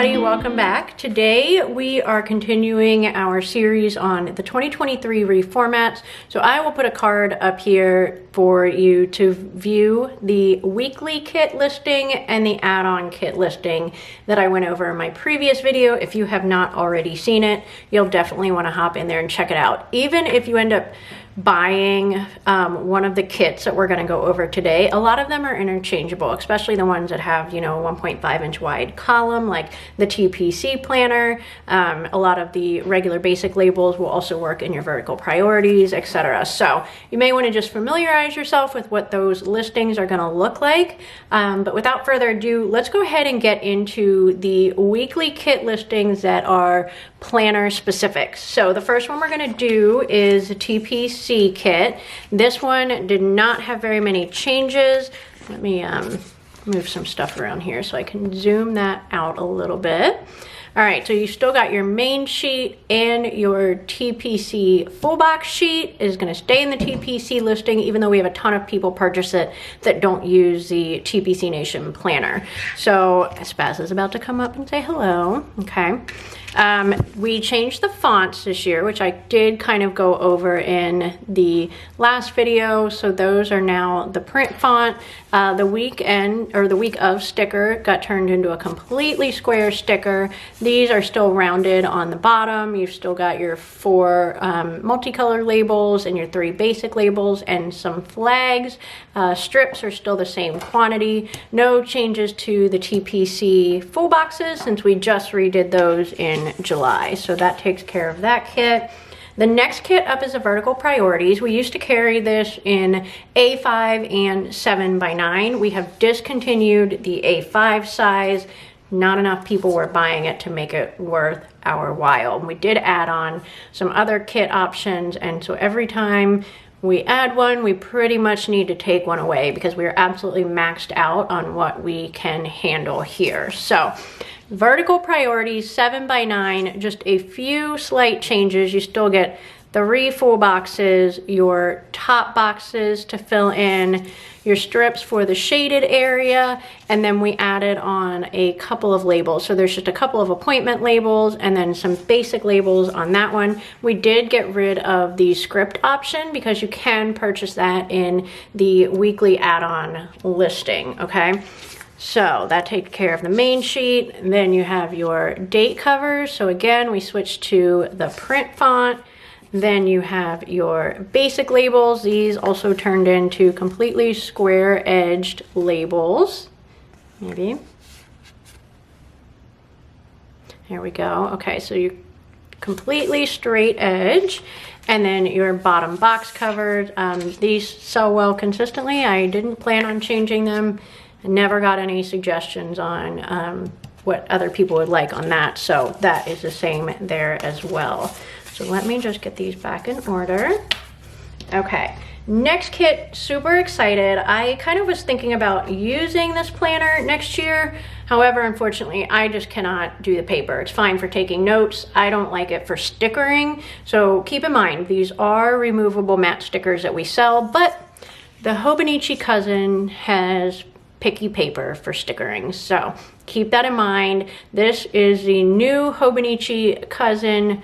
everybody, welcome back. Today we are continuing our series on the 2023 reformats. So I will put a card up here for you to view the weekly kit listing and the add-on kit listing that I went over in my previous video. If you have not already seen it, you'll definitely want to hop in there and check it out. Even if you end up buying one of the kits that we're going to go over today, a lot of them are interchangeable, especially the ones that have, you know, 1.5 inch wide column like the TPC planner. A lot of the regular basic labels will also work in your vertical priorities, etc. So you may want to just familiarize yourself with what those listings are going to look like. But without further ado, let's go ahead and get into the weekly kit listings that are planner specific. So the first one we're going to do is a TPC kit. This one did not have very many changes. Let me move some stuff around here so I can zoom that out a little bit. All right, so you still got your main sheet and your TPC full box sheet is going to stay in the TPC listing, even though we have a ton of people purchase it that don't use the TPC Nation planner. So Spaz is about to come up and say hello. Okay. We changed the fonts this year, which I did kind of go over in the last video. So those are now the print font. The week of sticker got turned into a completely square sticker. These are still rounded on the bottom. You've still got your 4 multicolor labels and your 3 basic labels and some flags. Strips are still the same quantity. No changes to the TPC full boxes since we just redid those in July. So that takes care of that kit. The next kit up is the vertical priorities. We used to carry this in A5 and 7x9. We have discontinued the A5 size. Not enough people were buying it to make it worth our while. We did add on some other kit options, and so every time we add one, we pretty much need to take one away because we are absolutely maxed out on what we can handle here. So vertical priorities, 7x9, just a few slight changes. You still get 3 full boxes, your top boxes to fill in, your strips for the shaded area, and then we added on a couple of labels. So there's just a couple of appointment labels and then some basic labels on that one. We did get rid of the script option because you can purchase that in the weekly add-on listing, okay? So that takes care of the main sheet. And then you have your date covers. So again, we switched to the print font. Then you have your basic labels. These also turned into completely square edged labels. Maybe. There we go. Okay, so you're completely straight edge. And then your bottom box covers. These sell well consistently. I didn't plan on changing them. I never got any suggestions on what other people would like on that. So that is the same there as well. So let me just get these back in order. Okay, next kit, super excited. I kind of was thinking about using this planner next year. However, unfortunately, I just cannot do the paper. It's fine for taking notes. I don't like it for stickering. So keep in mind, these are removable matte stickers that we sell, but the Hobo Cousin has picky paper for stickering. So keep that in mind. This is the new Hobo Cousin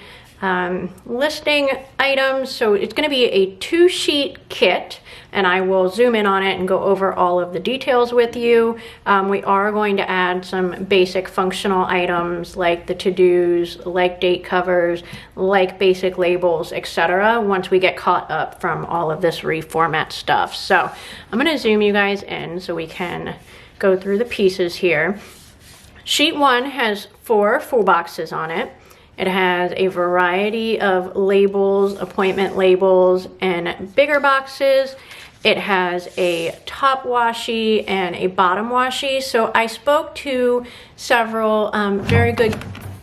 listing items. So it's going to be a 2-sheet kit, and I will zoom in on it and go over all of the details with you. We are going to add some basic functional items like the to-dos, like date covers, like basic labels, etc. once we get caught up from all of this reformat stuff. So I'm going to zoom you guys in so we can go through the pieces here. Sheet 1 has 4 full boxes on it. It has a variety of labels, appointment labels, and bigger boxes. It has a top washi and a bottom washi. So I spoke to several very good,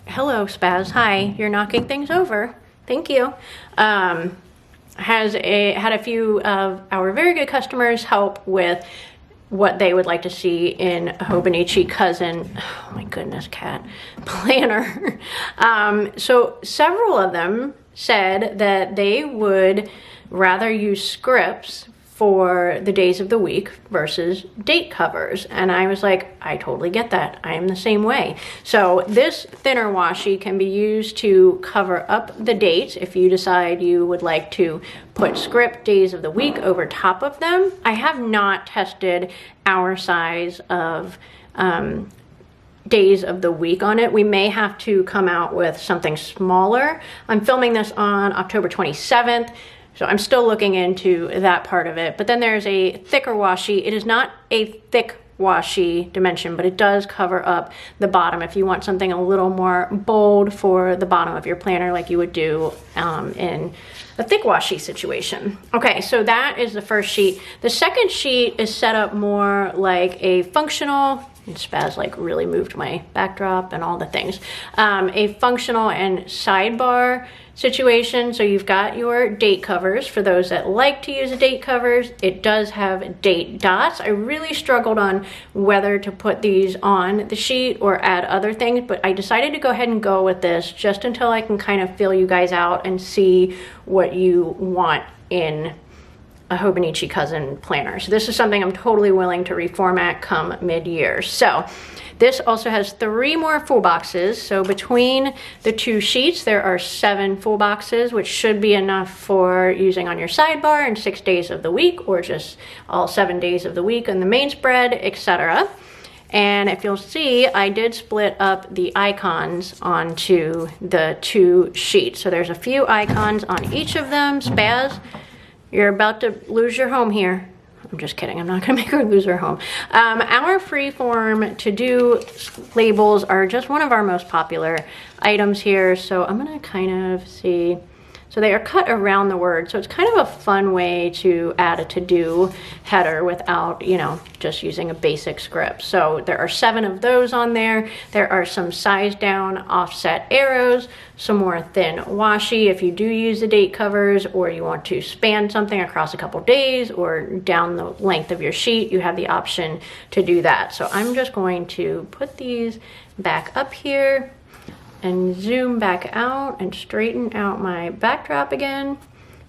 hello Spaz, hi, you're knocking things over. Thank you. Had a few of our very good customers help with what they would like to see in Hobo Cousin, oh my goodness, cat, planner. So several of them said that they would rather use scripts for the days of the week versus date covers. And I was like, I totally get that. I am the same way. So this thinner washi can be used to cover up the dates if you decide you would like to put script days of the week over top of them. I have not tested our size of days of the week on it. We may have to come out with something smaller. I'm filming this on October 27th, so I'm still looking into that part of it. But then there's a thicker washi. It is not a thick washi dimension, but it does cover up the bottom if you want something a little more bold for the bottom of your planner, like you would do in a thick washi situation. Okay, so that is the first sheet. The second sheet is set up more like a functional, and Spaz like really moved my backdrop and all the things, a functional and sidebar situation. So you've got your date covers for those that like to use date covers. It does have date dots. I really struggled on whether to put these on the sheet or add other things, but I decided to go ahead and go with this just until I can kind of feel you guys out and see what you want in a Hobo Cousin planner. So this is something I'm totally willing to reformat come mid-year. So this also has 3 more full boxes. So between the 2 sheets, there are 7 full boxes, which should be enough for using on your sidebar and 6 days of the week, or just all 7 days of the week on the main spread, etc. And if you'll see, I did split up the icons onto the 2 sheets. So there's a few icons on each of them. Spaz, you're about to lose your home here. I'm just kidding. I'm not going to make her lose her home. Our freeform to-do labels are just one of our most popular items here. So I'm going to kind of see. So they are cut around the word. So it's kind of a fun way to add a to-do header without, you know, just using a basic script. So there are 7 of those on there. There are some size down offset arrows, some more thin washi if you do use the date covers, or you want to span something across a couple days or down the length of your sheet, you have the option to do that. So I'm just going to put these back up here and zoom back out and straighten out my backdrop again.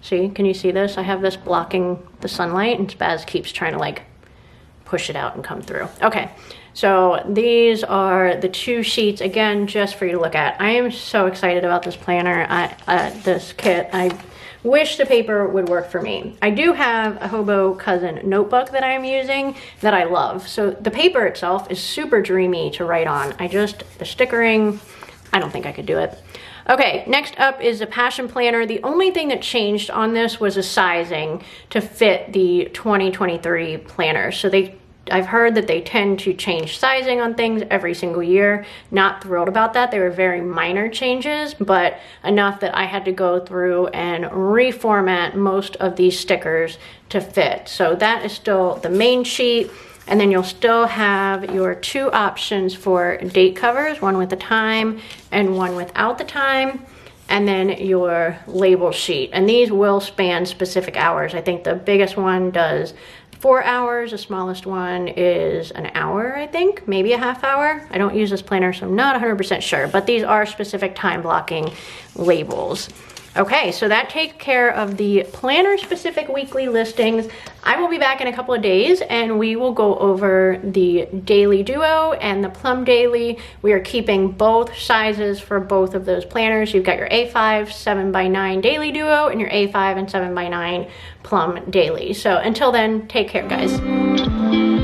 See, can you see this? I have this blocking the sunlight and Spaz keeps trying to like push it out and come through. Okay, so these are the 2 sheets, again, just for you to look at. I am so excited about this planner, this kit. I wish the paper would work for me. I do have a Hobo Cousin notebook that I'm using that I love. So the paper itself is super dreamy to write on. The stickering, I don't think I could do it. Okay, next up is a passion planner. The only thing that changed on this was the sizing to fit the 2023 planner. So I've heard that they tend to change sizing on things every single year. Not thrilled about that. They were very minor changes, but enough that I had to go through and reformat most of these stickers to fit. So that is still the main sheet. And then you'll still have your 2 options for date covers, one with the time and one without the time, and then your label sheet. And these will span specific hours. I think the biggest one does 4 hours, the smallest one is an hour, I think, maybe a half hour. I don't use this planner, so I'm not 100% sure, but these are specific time blocking labels. Okay, so that takes care of the planner specific weekly listings. I will be back in a couple of days and we will go over the Daily Duo and the Plum Daily. We are keeping both sizes for both of those planners. You've got your A5 7x9 Daily Duo and your A5 and 7x9 Plum Daily. So until then, take care, guys.